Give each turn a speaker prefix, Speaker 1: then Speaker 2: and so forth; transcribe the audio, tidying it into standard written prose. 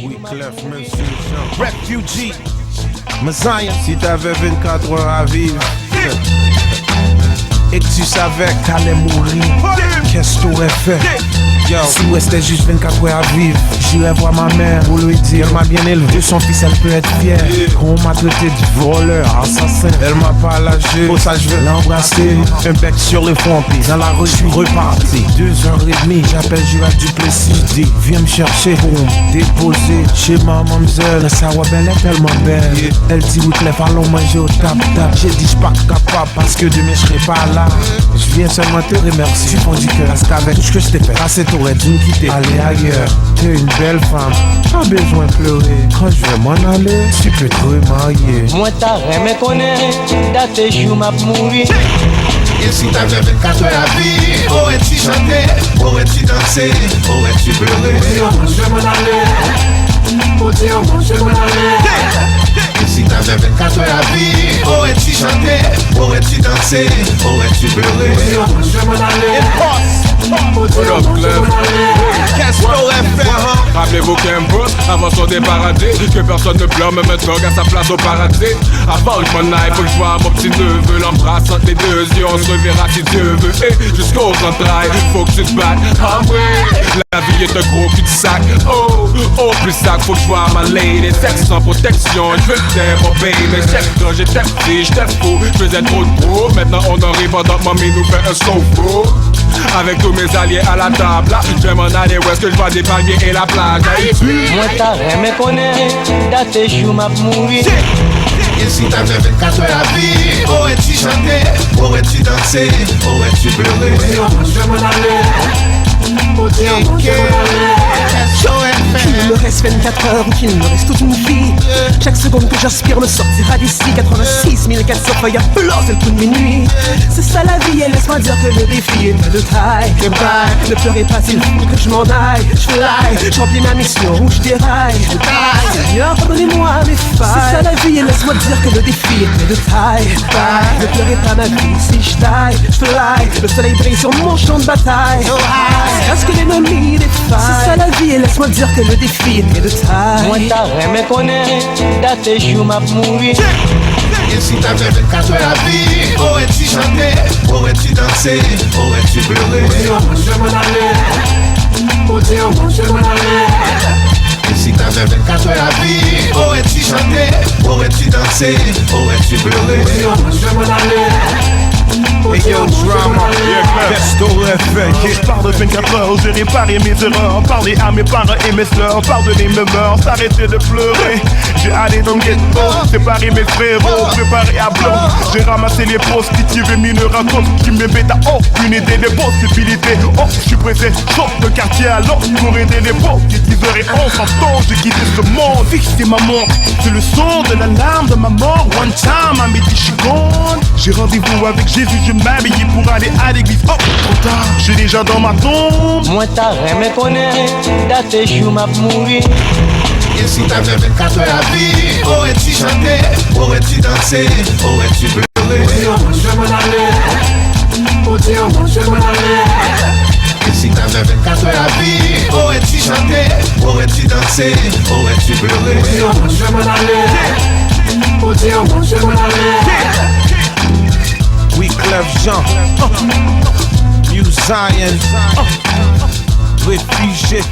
Speaker 1: Wyclef Jean, Refugee, Mizik. Si t'avais 24 heures à vivre et que tu savais que t'allais mourir, qu'est-ce que t'aurais fait? Yo. Si ouais c'était juste 24 heures à vivre, j'irais voir ma mère pour lui dire elle m'a bien élevé, de son fils elle peut être fière. Qu'on m'a traité de voleur, assassin, elle m'a pas lâché, pour ça je veux l'embrasser. Un bec sur le front, puis dans la rue je suis reparti. 2h30, j'appelle Jura Duplessis, dit viens me chercher pour me déposer chez ma mademoiselle. Sa robe elle est tellement belle, elle dit Wyclef allons manger au tap-tap. J'ai dit j'suis pas capable parce que demain je serai pas là. Je viens seulement te remercier du fond du cœur, parce qu'avec tout ce que je t'ai fait, assez t'aurais dû me quitter, aller ailleurs. T'es une belle femme, pas besoin de pleurer. Quand je vais m'en aller, tu peux te remarier.
Speaker 2: Moi t'as rien connaît, date chou m'a mouri.
Speaker 3: Et si t'avais 24 heures à vivre, aurais-tu chanté, aurais-tu dansé, aurais-tu pleuré?
Speaker 4: Je m'en allais, je m'en allais.
Speaker 3: Et si t'avais 24 heures à vivre, aurais-tu chanté, aurais-tu dansé, aurais-tu pleuré?
Speaker 4: Je m'en allais.
Speaker 1: Qu'est-ce qu'on aurait fait, hein?
Speaker 5: Rappelez-vous qu'un boss, avant son départ à dire que personne ne pleure, même un dog à sa place au paradis. Avant que je m'en aille, faut que je vois mon petit neveu, l'embrasse entre les deux yeux, on se reverra si Dieu veut. Et jusqu'aux entrailles, faut que tu te battes. Ah ouais, la vie est un gros cul-de-sac. Oh, oh, plus sac, faut que je vois ma lady. Sexe sans protection, je veux que t'aimes mon baby. Quand j'étais petit, j'étais fou, je faisais trop de beau. Maintenant on arrive pendant que mamie nous fait un sofa. Avec tous mes alliés à la table, je vais m'en aller où est-ce que je vois des palmiers et la plage.
Speaker 2: Moi t'as rien connaît, date chou m'a mouri.
Speaker 3: Et si t'avais 24 heures à vivre, aurais-tu chanté, aurais-tu dansé, aurais-tu pleuré?
Speaker 4: Je m'en allais,
Speaker 6: qu'il me reste 24 heures ou qu'il me reste toute une vie, chaque seconde que j'aspire me sortira d'ici. 86 400 feuilles à pleurer le coup de minuit. C'est ça la vie et laisse-moi dire que le défi est de taille. Ne pleurez pas s'il faut que je m'en aille. Je fly, je remplis ma mission ou je déraille. Seigneur, pardonnez-moi mes failles. C'est ça la vie et laisse-moi dire que le défi est de taille. Ne pleurez pas ma vie si je taille. Je fly, le soleil brille sur mon champ de bataille. Est-ce que l'ennemi défaille? C'est ça la vie et laisse-moi dire que le défi est de taille.
Speaker 2: Moi t'as rien connaît, date chou m'a mouri.
Speaker 3: Et si t'avais 24 heures à vivre, aurais-tu chanté, aurais-tu dansé, aurais-tu pleuré?
Speaker 4: Je m'en allais, je m'en allais.
Speaker 3: Et si t'avais 24 heures à vivre, aurais-tu chanté, aurais-tu dansé, aurais-tu pleuré?
Speaker 4: Je m'en allais.
Speaker 1: Hey yo, drama, qu'est-ce que t'aurais fait?
Speaker 7: Je pars de 24 heures, j'ai réparé mes erreurs. Parler à mes parents et mes soeurs, pardonner mes mœurs, s'arrêter de pleurer. J'ai allé dans le ghetto, séparer mes frérots, préparé à blanc. J'ai ramassé les prostituées mineurs à cause qui m'ébêtent à aucune idée des possibilités. Oh, je suis pressé, saute de quartier à l'autre pour aider les pauvres. Qui 10h11 en temps, j'ai quitté ce monde. Fixez ma montre, c'est le son de l'alarme de ma mort. One time, à midi, je suis gone. J'ai rendez-vous avec Jésus, je m'habille pour aller à l'église. Oh, trop tard, je suis déjà dans ma tombe.
Speaker 2: Moi t'as rien connaît, date chou m'a mouri.
Speaker 3: Et si t'avais 24 heures à vivre, aurais-tu chanté, aurais-tu dansé, aurais-tu pleuré?
Speaker 4: Je m'en allais, je m'en allais.
Speaker 3: Et si t'avais 24 heures à vivre, aurais-tu chanté, aurais-tu dansé, aurais-tu pleuré?
Speaker 4: Je m'en allais, je m'en allais.
Speaker 1: Wyclef Jean, Mizik, Refugee.